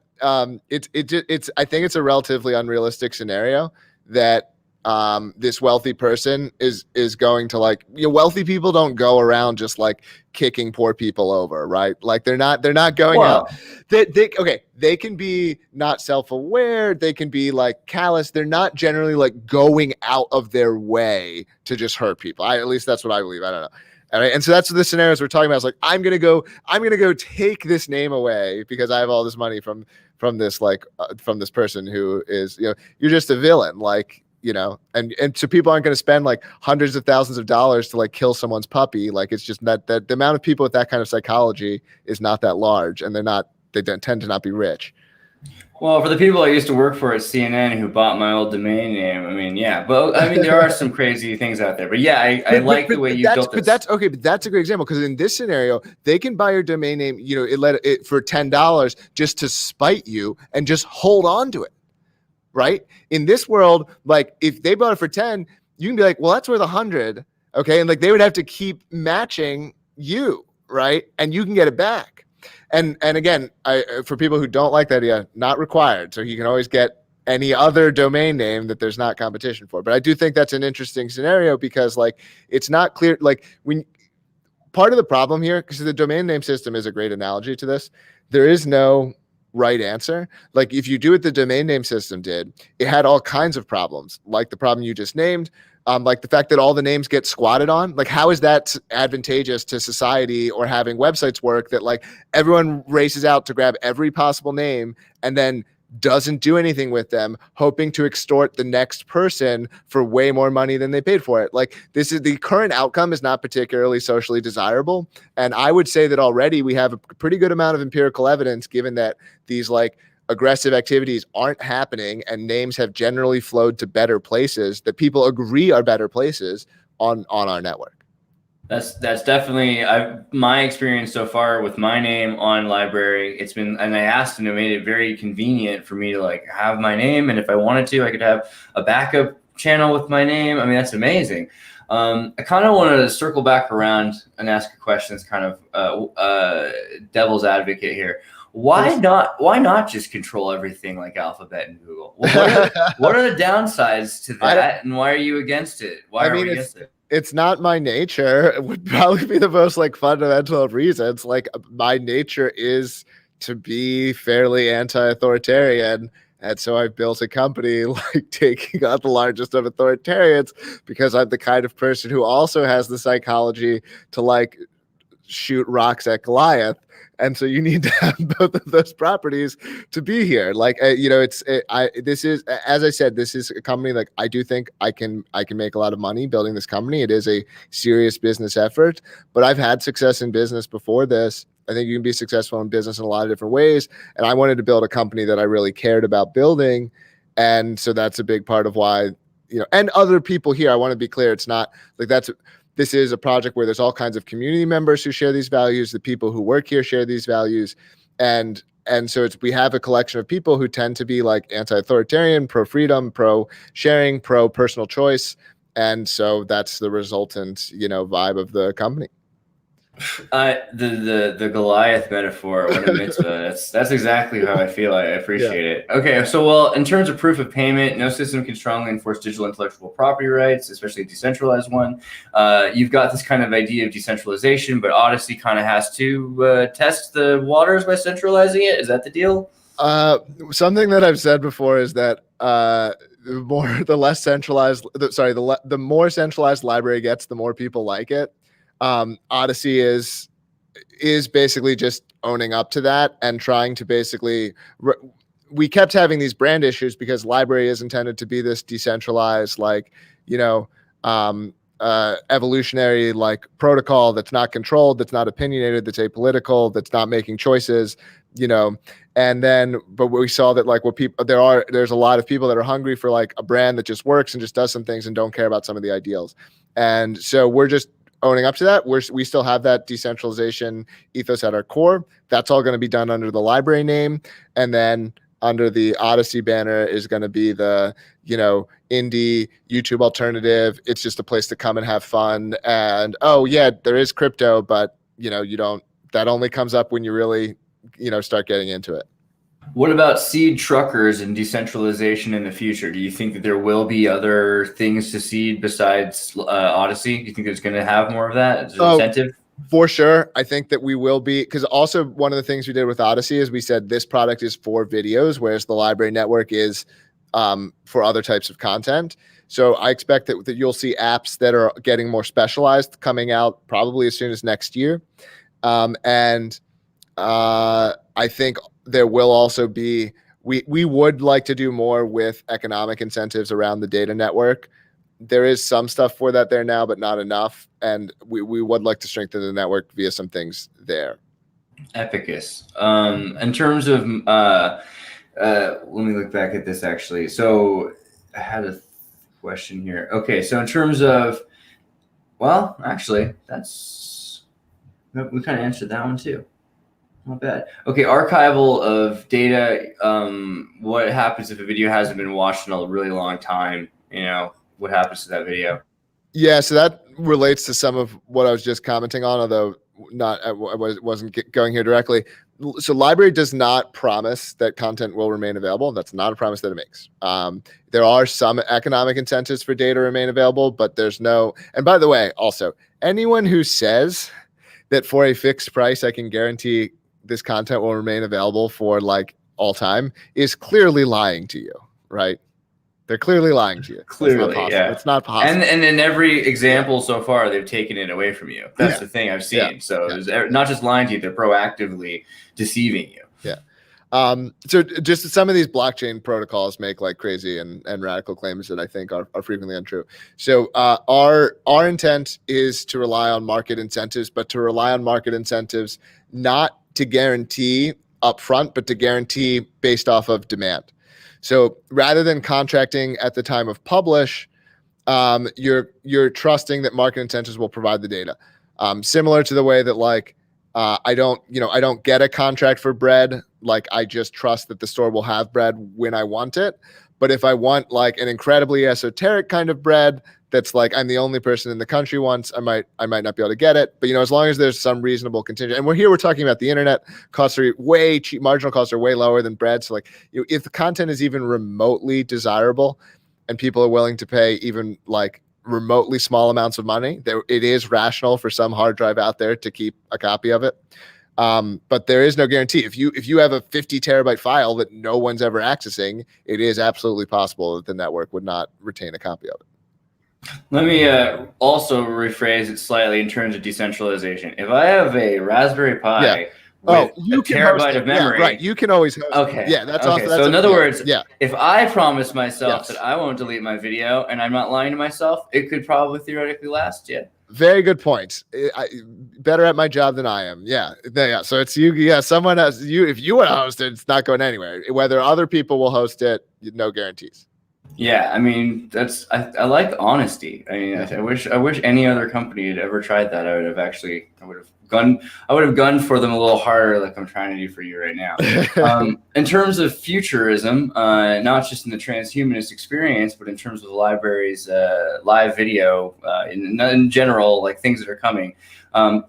It's I think it's a relatively unrealistic scenario that this wealthy person is going to wealthy people don't go around just like kicking poor people over, right? Like they're not going out. They can be not self-aware, they can be like callous. They're not generally like going out of their way to just hurt people. At least that's what I believe. I don't know. All right. And so that's the scenarios we're talking about. It's like, I'm going to go take this name away because I have all this money from this, from this person who is, you're just a villain. Like, and so people aren't going to spend like hundreds of thousands of dollars to like kill someone's puppy. Like it's just that the amount of people with that kind of psychology is not that large, and they don't tend to not be rich. Well, for the people I used to work for at CNN who bought my old domain name, I mean, there are some crazy things out there, but yeah, I like the way you built this. But that's a great example, because in this scenario, they can buy your domain name, it for $10 just to spite you and just hold on to it. Right? In this world, like if they bought it for 10, you can be like, well, that's worth 100. Okay. And like they would have to keep matching you, right? And you can get it back. And again, for people who don't like that idea, not required. So you can always get any other domain name that there's not competition for. But I do think that's an interesting scenario, because like it's not clear. Like part of the problem here, because the domain name system is a great analogy to this, there is no right answer. Like if you do what the domain name system did, it had all kinds of problems, like the problem you just named, like the fact that all the names get squatted on. Like how is that advantageous to society or having websites work, that like everyone races out to grab every possible name and then doesn't do anything with them, hoping to extort the next person for way more money than they paid for it. Like the current outcome is not particularly socially desirable. And I would say that already we have a pretty good amount of empirical evidence, given that these like aggressive activities aren't happening and names have generally flowed to better places that people agree are better places on our network. That's definitely my experience so far with my name on LBRY. It's been, and I asked, and it made it very convenient for me to like have my name, and if I wanted to, I could have a backup channel with my name. I mean, that's amazing. I kind of wanted to circle back around and ask a question that's kind of devil's advocate here. Why not just control everything like Alphabet and Google? What are the downsides to that, and why are you against it? Why are we against it? It's not my nature. It would probably be the most like fundamental of reasons. Like my nature is to be fairly anti-authoritarian. And so I built a company like taking on the largest of authoritarians, because I'm the kind of person who also has the psychology to like shoot rocks at Goliath. And so you need to have both of those properties to be here. Like, this is, as I said, this is a company, like I do think I can make a lot of money building this company. It is a serious business effort, but I've had success in business before this. I think you can be successful in business in a lot of different ways. And I wanted to build a company that I really cared about building. And so that's a big part of why, and other people here, I want to be clear. It's not like this is a project where there's all kinds of community members who share these values. The people who work here share these values. And so we have a collection of people who tend to be like anti-authoritarian, pro-freedom, pro-sharing, pro-personal choice. And so that's the resultant, vibe of the company. The Goliath metaphor, what a mitzvah. That's exactly how I feel. I appreciate it. Okay, so well, in terms of proof of payment, no system can strongly enforce digital intellectual property rights, especially a decentralized one. You've got this kind of idea of decentralization, but Odysee kind of has to test the waters by centralizing it. Is that the deal? Something that I've said before is that the more centralized LBRY gets, the more people like it. Odysee is basically just owning up to that and trying to basically we kept having these brand issues because LBRY is intended to be this decentralized, evolutionary like protocol that's not controlled, that's not opinionated, that's apolitical, that's not making choices, and then but we saw that like what people there's a lot of people that are hungry for like a brand that just works and just does some things and don't care about some of the ideals. And so we're just owning up to that. We still have that decentralization ethos at our core. That's all going to be done under the LBRY name, and then under the Odysee banner is going to be the indie YouTube alternative. It's just a place to come and have fun. And oh yeah, there is crypto, but that only comes up when you really start getting into it. What about seed truckers and decentralization in the future? Do you think that there will be other things to seed besides Odysee? Do you think there's going to have more of that as an incentive? For sure. I think that we will be, because also one of the things we did with Odysee is we said this product is for videos, whereas the LBRY network is for other types of content. So I expect that you'll see apps that are getting more specialized coming out probably as soon as next year. And I think there will also be, we would like to do more with economic incentives around the data network. There is some stuff for that there now, but not enough. And we would like to strengthen the network via some things there. Epicus. In terms of, let me look back at this actually. So I had a question here. Okay, so in terms of, well, actually, we kind of answered that one too. Not bad. Okay, archival of data. What happens if a video hasn't been watched in a really long time? What happens to that video? Yeah, so that relates to some of what I was just commenting on, although I wasn't going here directly. So LBRY does not promise that content will remain available. That's not a promise that it makes. There are some economic incentives for data to remain available, but there's no. And by the way, also, anyone who says that for a fixed price, I can guarantee this content will remain available for like all time is clearly lying to you, right? They're clearly lying to you. Clearly, yeah. It's not possible. And in every example so far, they've taken it away from you. That's the thing I've seen. Yeah. So It's not just lying to you, they're proactively deceiving you. Yeah. So just some of these blockchain protocols make like crazy and radical claims that I think are frequently untrue. So our intent is to rely on market incentives, but to rely on market incentives not to guarantee upfront, but to guarantee based off of demand. So rather than contracting at the time of publish, you're trusting that market incentives will provide the data. Similar to the way that like I don't get a contract for bread. Like I just trust that the store will have bread when I want it. But if I want like an incredibly esoteric kind of bread that's like I'm the only person in the country once, I might not be able to get it. But as long as there's some reasonable contingent, and we're talking about the internet, costs are way cheap, marginal costs are way lower than bread. So like if the content is even remotely desirable and people are willing to pay even like remotely small amounts of money, it is rational for some hard drive out there to keep a copy of it. But there is no guarantee. If you have a 50 terabyte file that no one's ever accessing, it is absolutely possible that the network would not retain a copy of it. Let me also rephrase it slightly in terms of decentralization. If I have a Raspberry Pi with a terabyte of memory, right? You can always host okay. Yeah, that's okay. Also. That's so in other words, yeah. If I promise myself that I won't delete my video, and I'm not lying to myself, it could probably theoretically last. Yeah. Very good point. Better at my job than I am. Yeah. So it's you. Yeah. Someone else. If you want to host it, it's not going anywhere. Whether other people will host it, no guarantees. Yeah, I mean I like honesty. I mean, I wish any other company had ever tried that. I would have gunned for them a little harder, like I'm trying to do for you right now. In terms of futurism, not just in the transhumanist experience, but in terms of the LBRY's live video, in general, like things that are coming.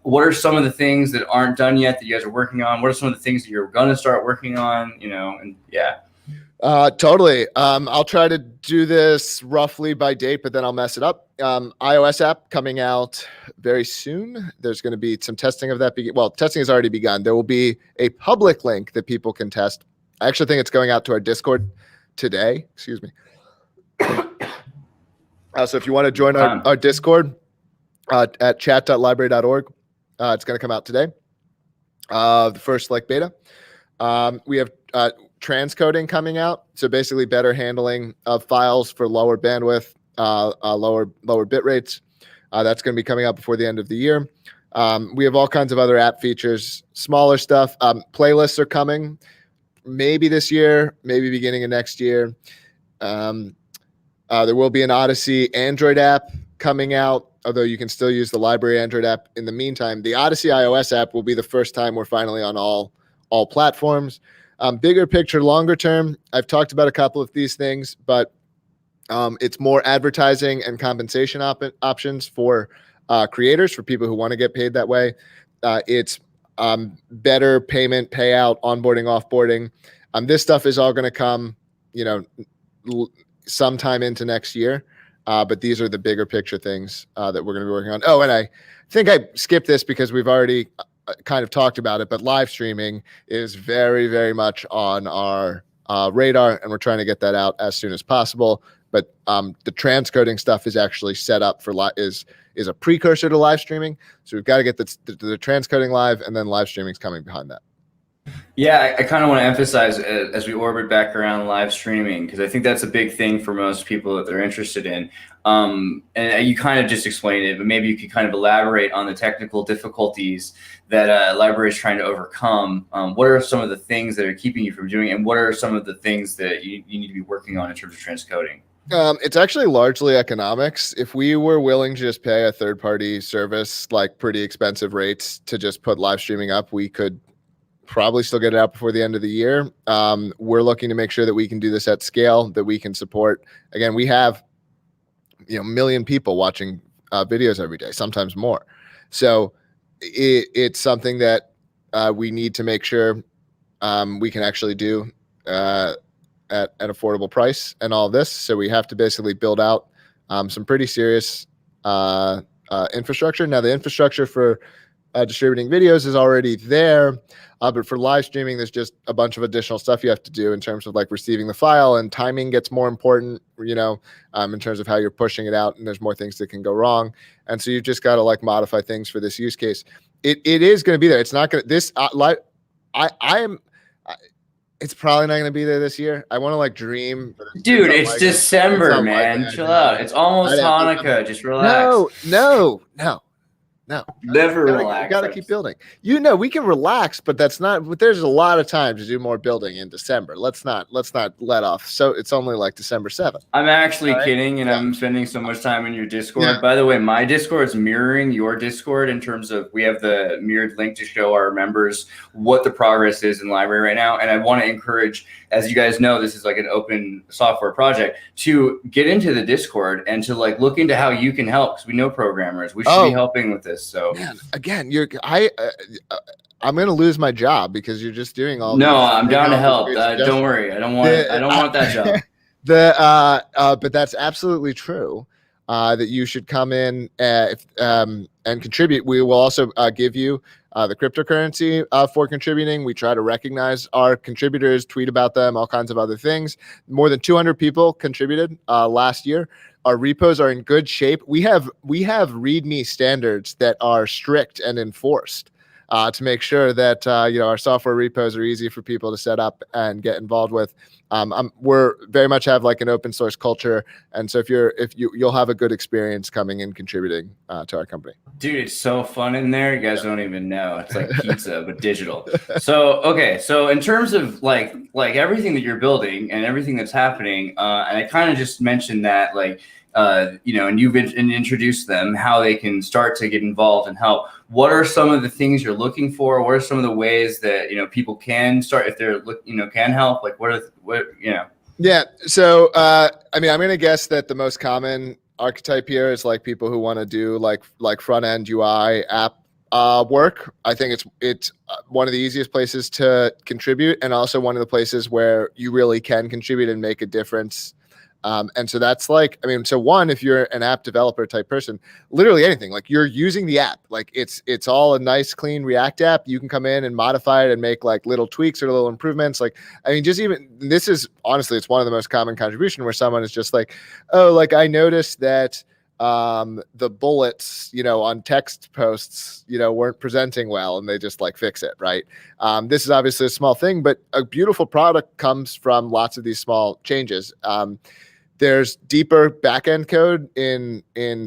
What are some of the things that aren't done yet that you guys are working on? What are some of the things that you're gonna start working on? And yeah. Totally. I'll try to do this roughly by date, but then I'll mess it up. iOS app coming out very soon. There's going to be some testing of that. Testing has already begun. There will be a public link that people can test. I actually think it's going out to our Discord today. Excuse me. So if you want to join our Discord at chat.libry.org, it's going to come out today. The first beta. We have transcoding coming out, so basically better handling of files for lower bandwidth, lower bit rates. That's going to be coming out before the end of the year. We have all kinds of other app features, smaller stuff. Playlists are coming maybe this year, maybe beginning of next year. There will be an Odysee Android app coming out, although you can still use the LBRY Android app in the meantime. The Odysee iOS app will be the first time we're finally on all platforms. Bigger picture, longer term, I've talked about a couple of these things, but it's more advertising and compensation options for creators, for people who want to get paid that way. It's better payment, payout, onboarding, offboarding. This stuff is all going to come, sometime into next year. But these are the bigger picture things that we're going to be working on. Oh, and I think I skipped this because we've already kind of talked about it, but live streaming is very, very much on our radar, and we're trying to get that out as soon as possible. But the transcoding stuff is actually set up for is a precursor to live streaming. So we've got to get the transcoding live, and then live streaming is coming behind that. Yeah, I kind of want to emphasize as we orbit back around live streaming, because I think that's a big thing for most people that they're interested in. And you kind of just explained it, but maybe you could kind of elaborate on the technical difficulties that LBRY is trying to overcome. What are some of the things that are keeping you from doing it, and what are some of the things that you need to be working on in terms of transcoding? It's actually largely economics. If we were willing to just pay a third-party service like pretty expensive rates to just put live streaming up, we could probably still get it out before the end of the year. We're looking to make sure that we can do this at scale, that we can support. Again, we have a million people watching videos every day, sometimes more. So it's something that we need to make sure we can actually do at an affordable price and all this. So we have to basically build out some pretty serious infrastructure. Now, the infrastructure for distributing videos is already there, but for live streaming, there's just a bunch of additional stuff you have to do in terms of like receiving the file, and timing gets more important, in terms of how you're pushing it out, and there's more things that can go wrong. And so you've just got to like modify things for this use case. It is going to be there. It's not going to it's probably not going to be there this year. I want to like dream. Dude, it's December, man. Chill out. It's almost Hanukkah. Just relax. No. Never relax. You got to keep building. We can relax, but that's not. There's a lot of time to do more building in December. Let's not let off. So it's only like December 7th. I'm actually kidding, and I'm spending so much time in your Discord. Yeah. By the way, my Discord is mirroring your Discord in terms of we have the mirrored link to show our members what the progress is in LBRY right now. And I want to encourage, as you guys know, this is like an open software project, to get into the Discord and to like look into how you can help, because we know programmers. We should be helping with this. So man, again, I'm going to lose my job because you're just doing all. No, I'm down to help. Don't worry. I don't want that job. But that's absolutely true. That you should come in and contribute. We will also give you the cryptocurrency for contributing. We try to recognize our contributors, tweet about them, all kinds of other things. More than 200 people contributed last year. Our repos are in good shape. We have README standards that are strict and enforced to make sure that our software repos are easy for people to set up and get involved with. We're very much have like an open source culture, and so you'll have a good experience coming and contributing to our company. Dude, it's so fun in there. You guys don't even know. It's like pizza but digital. So in terms of like everything that you're building and everything that's happening, and I kind of just mentioned that and you've introduced them how they can start to get involved and help. What are some of the things you're looking for? What are some of the ways that people can start if they're can help? Like Yeah. So I'm going to guess that the most common archetype here is like people who want to do like front end UI app work. I think it's one of the easiest places to contribute, and also one of the places where you really can contribute and make a difference. And so that's one, if you're an app developer type person, literally anything, like you're using the app, like it's all a nice, clean React app. You can come in and modify it and make like little tweaks or little improvements. This is honestly, it's one of the most common contribution where someone is just like, oh, like I noticed that the bullets, on text posts, weren't presenting well, and they just like fix it. Right. This is obviously a small thing, but a beautiful product comes from lots of these small changes. There's deeper backend code in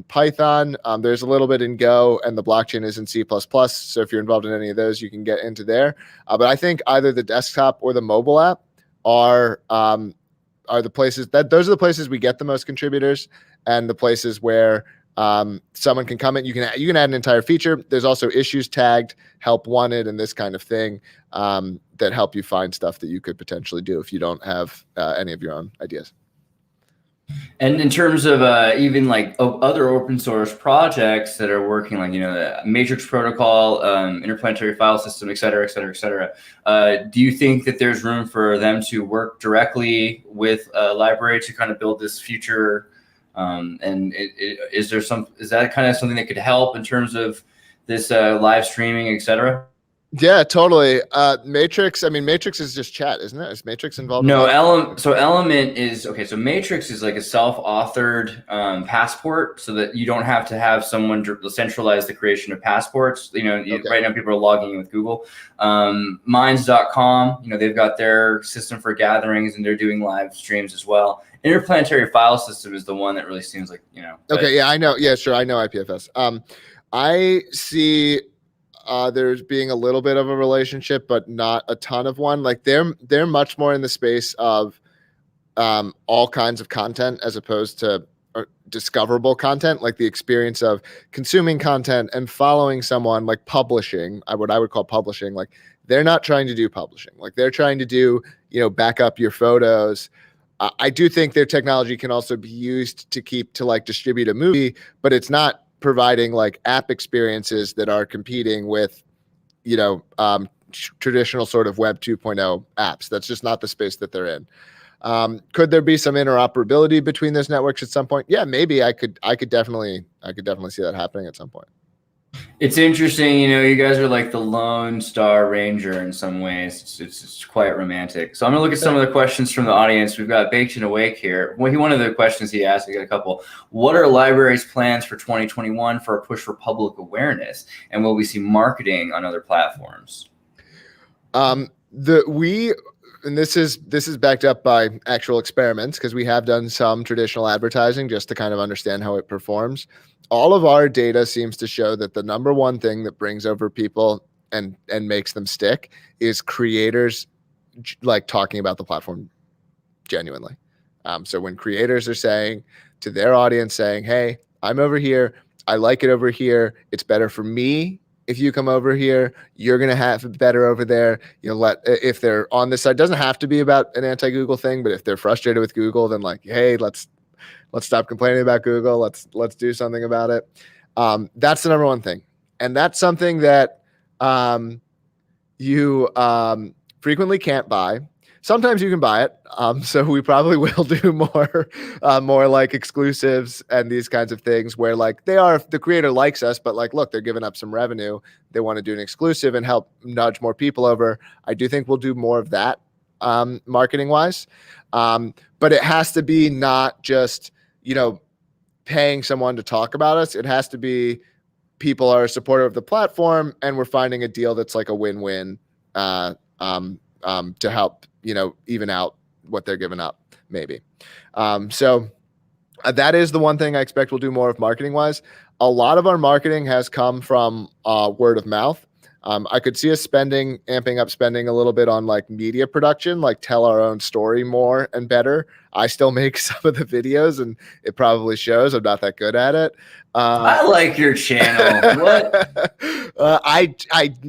Python. There's a little bit in Go, and the blockchain is in C++. So if you're involved in any of those, you can get into there. But I think either the desktop or the mobile app are the places those are the places we get the most contributors, and the places where someone can comment. You can add an entire feature. There's also issues tagged, help wanted, and this kind of thing that help you find stuff that you could potentially do if you don't have any of your own ideas. And in terms of even like other open source projects that are working, like, the Matrix protocol, interplanetary file system, et cetera, et cetera, et cetera, do you think that there's room for them to work directly with LBRY to kind of build this future? And is that kind of something that could help in terms of this live streaming, et cetera? Yeah, totally. Matrix is just chat, isn't it? Is Matrix involved? No, Element is okay. So Matrix is like a self-authored passport, so that you don't have to have someone centralize the creation of passports. Okay. Right now people are logging in with Google. Minds.com, they've got their system for gatherings, and they're doing live streams as well. Interplanetary file system is the one that really seems like, Okay, yeah, I know. Yeah, sure, I know IPFS. I see there's being a little bit of a relationship, but not a ton of one. Like they're much more in the space of all kinds of content as opposed to discoverable content, like the experience of consuming content and following someone, like publishing. What I would call publishing. Like they're not trying to do publishing. Like they're trying to do, back up your photos. I do think their technology can also be used to like distribute a movie, but it's not providing like app experiences that are competing with, traditional sort of Web 2.0 apps. That's just not the space that they're in. Could there be some interoperability between those networks at some point? Yeah, maybe I could definitely see that happening at some point. It's interesting, you guys are like the Lone Star Ranger in some ways. It's quite romantic. So I'm gonna look at some of the questions from the audience. We've got Baked and Awake here. One of the questions he asked, we got a couple. What are LBRY's plans for 2021 for a push for public awareness? And will we see marketing on other platforms? And this is backed up by actual experiments, because we have done some traditional advertising just to kind of understand how it performs. All of our data seems to show that the number one thing that brings over people and makes them stick is creators like talking about the platform genuinely. So when creators are saying to their audience, saying, "Hey, I'm over here. I like it over here. It's better for me. If you come over here, you're going to have it better over there." If they're on this side, doesn't have to be about an anti-Google thing, but if they're frustrated with Google, then like, hey, let's stop complaining about Google. Let's do something about it. That's the number one thing. And that's something that you frequently can't buy. Sometimes you can buy it. So we probably will do more like exclusives and these kinds of things where like the creator likes us, but like, look, they're giving up some revenue. They want to do an exclusive and help nudge more people over. I do think we'll do more of that marketing wise. But it has to be not just, paying someone to talk about us. It has to be people are supportive of the platform, and we're finding a deal that's like a win-win to help, even out what they're giving up, maybe. So that is the one thing I expect we'll do more of marketing wise. A lot of our marketing has come from word of mouth. I could see us amping up spending a little bit on like media production, like tell our own story more and better. I still make some of the videos, and it probably shows I'm not that good at it. I like your channel. What? I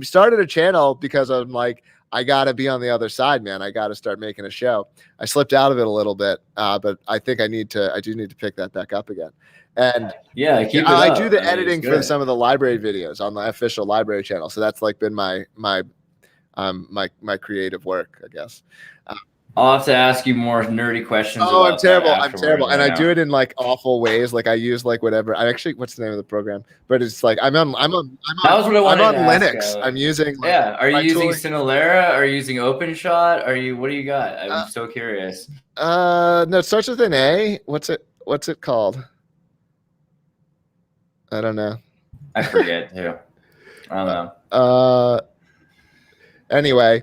started a channel because I'm like, I got to be on the other side, man. I got to start making a show. I slipped out of it a little bit, but I think I do need to pick that back up again. And yeah, I do the editing for some of the LBRY videos on the official LBRY channel. So that's like been my creative work, I guess. I'll have to ask you more nerdy questions. Oh, I'm terrible. And I do it in like awful ways. Like I use like whatever. What's the name of the program? But it's like I'm on Linux. I'm using. Like, yeah. Are you using Sinalera? Are you using OpenShot? What do you got? I'm so curious. No, it starts with an A. What's it called? I don't know. I forget too. I don't know. Anyway,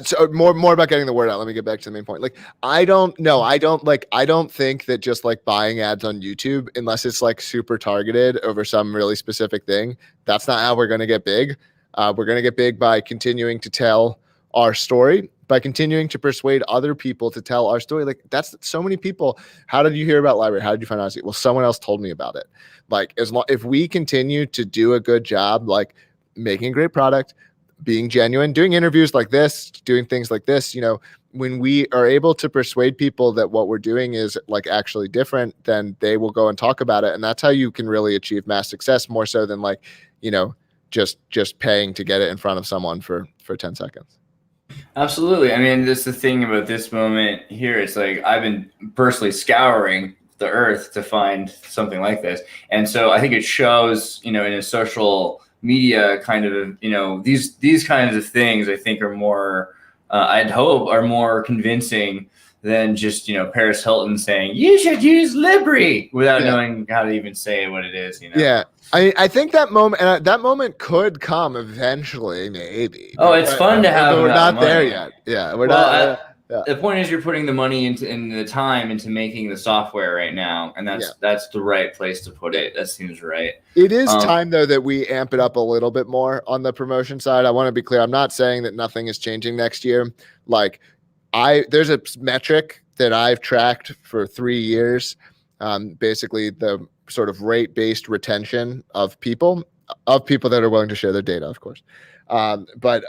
So more about getting the word out. Let me get back to the main point. Like, I don't think that just like buying ads on YouTube, unless it's like super targeted over some really specific thing, that's not how we're going to get big. We're going to get big by continuing to tell our story, by continuing to persuade other people to tell our story. Like, that's so many people. How did you hear about LBRY? How did you find Odysee? Well, someone else told me about it. Like, if we continue to do a good job, like making a great product, being genuine, doing interviews like this, doing things like this, when we are able to persuade people that what we're doing is like actually different, then they will go and talk about it. And that's how you can really achieve mass success, more so than like, just paying to get it in front of someone for 10 seconds. Absolutely. I mean, that's the thing about this moment here. It's like I've been personally scouring the earth to find something like this. And so I think it shows, in a social media kind of, these kinds of things I think are more, I'd hope are more convincing than just, Paris Hilton saying, you should use LBRY without knowing how to even say what it is, Yeah. I think that moment could come eventually, maybe. Oh, it's fun to have. But we're not there yet. Yeah, we're not. The point is, you're putting the money in the time into making the software right now, and that's the right place to put it. That seems right. It is time though that we amp it up a little bit more on the promotion side. I want to be clear. I'm not saying that nothing is changing next year. Like, there's a metric that I've tracked for 3 years. Basically, the sort of rate-based retention of people that are willing to share their data, of course. But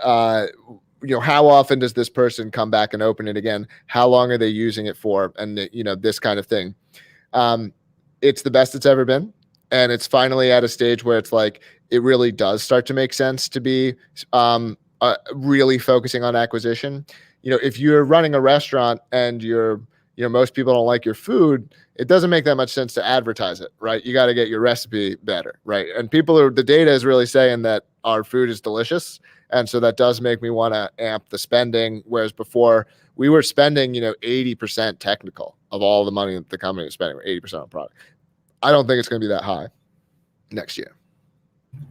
how often does this person come back and open it again? How long are they using it for? And this kind of thing. It's the best it's ever been, and it's finally at a stage where it's like it really does start to make sense to be really focusing on acquisition. If you're running a restaurant and most people don't like your food, it doesn't make that much sense to advertise it, right? You got to get your recipe better, right? And the data is really saying that our food is delicious. And so that does make me want to amp the spending. Whereas before we were spending, 80% technical of all the money that the company was spending, or 80% on product. I don't think it's going to be that high next year.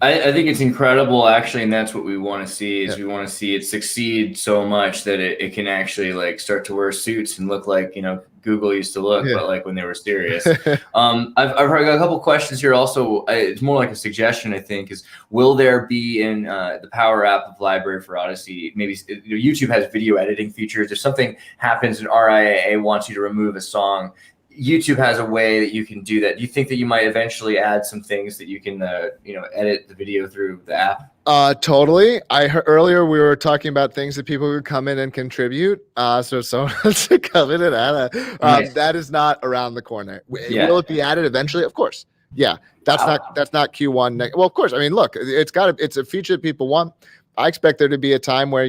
I think it's incredible, actually, and that's what we want to see. We want to see it succeed so much that it can actually like start to wear suits and look like Google used to look, but like when they were serious. I've got a couple questions here. Also, it's more like a suggestion. I think is, will there be in the Power App of LBRY for Odysee? Maybe YouTube has video editing features. If something happens and RIAA wants you to remove a song, YouTube has a way that you can do that. Do you think that you might eventually add some things that you can, edit the video through the app? Totally. I heard earlier we were talking about things that people could come in and contribute. So if someone wants to come in and add it, that is not around the corner. Will it be added eventually? Of course. Yeah. That's not Q1. Well, of course. I mean, look, it's a feature that people want. I expect there to be a time where,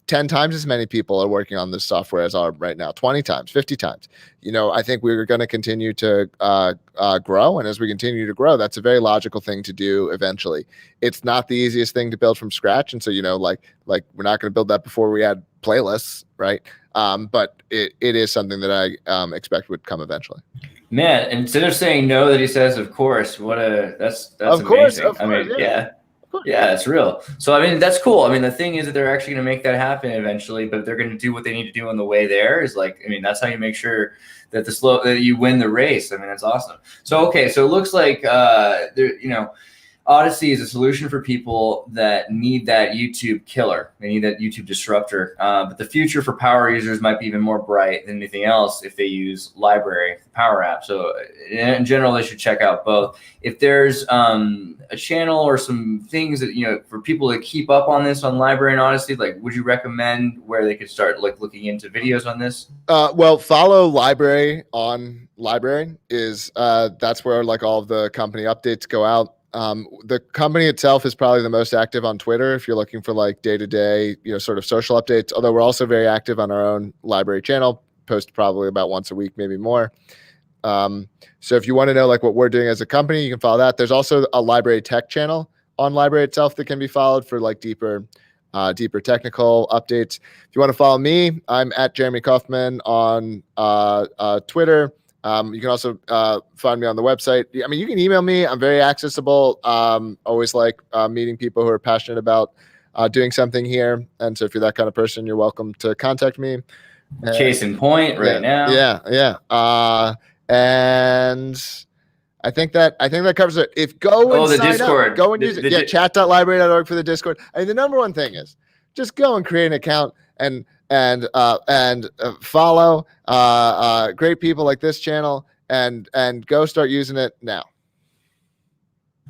10 times as many people are working on this software as are right now, 20 times, 50 times. I think we're going to continue to grow. And as we continue to grow, that's a very logical thing to do eventually. It's not the easiest thing to build from scratch. And so, like we're not going to build that before we add playlists, right? But it is something that I expect would come eventually. Man, instead of saying no, that he says, of course. That's of amazing. Course, I mean, yeah, it's real. So, I mean, that's cool. I mean, the thing is that they're actually going to make that happen eventually, but they're going to do what they need to do on the way there. Is like, I mean, that's how you make sure that that you win the race. I mean, that's awesome. So, okay. So it looks like, Odysee is a solution for people that need that YouTube killer. They need that YouTube disruptor. But the future for power users might be even more bright than anything else if they use LBRY, the Power App. So in general, they should check out both. If there's a channel or some things that, for people to keep up on this on LBRY and Odysee, like, would you recommend where they could start like looking into videos on this? Well, follow LBRY on LBRY is that's where like all of the company updates go out. The company itself is probably the most active on Twitter if you're looking for like day-to-day, sort of social updates, although we're also very active on our own LBRY channel, post probably about once a week, maybe more. So if you want to know like what we're doing as a company, you can follow that. There's also a LBRY tech channel on LBRY itself that can be followed for like deeper technical updates. If you want to follow me, I'm at Jeremy Kauffman on Twitter. You can also find me on the website. I mean, you can email me. I'm very accessible. Always like meeting people who are passionate about doing something here. And so if you're that kind of person, you're welcome to contact me. Case in point right now. Yeah. And I think that covers it. If go and the sign Discord. up, go and use it. Yeah, chat.library.org for the Discord. I mean, the number one thing is just go and create an account and follow great people like this channel and go start using it now.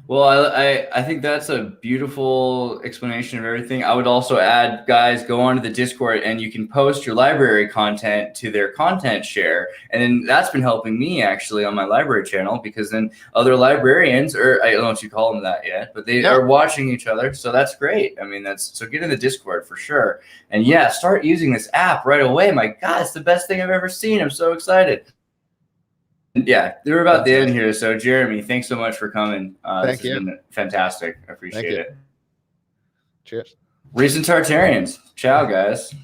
Well, I think that's a beautiful explanation of everything. I would also add, guys, go onto the Discord and you can post your library content to their content share. And then that's been helping me actually on my library channel, because then other librarians, or I don't know if you call them that yet, but they are watching each other. So that's great. I mean, so get in the Discord for sure. And yeah, start using this app right away. My God, it's the best thing I've ever seen. I'm so excited. Yeah, we're about the end here. So, Jeremy, thanks so much for coming. Thank you. This has been fantastic. I appreciate it. Cheers. Recent Tartarians. Ciao, guys.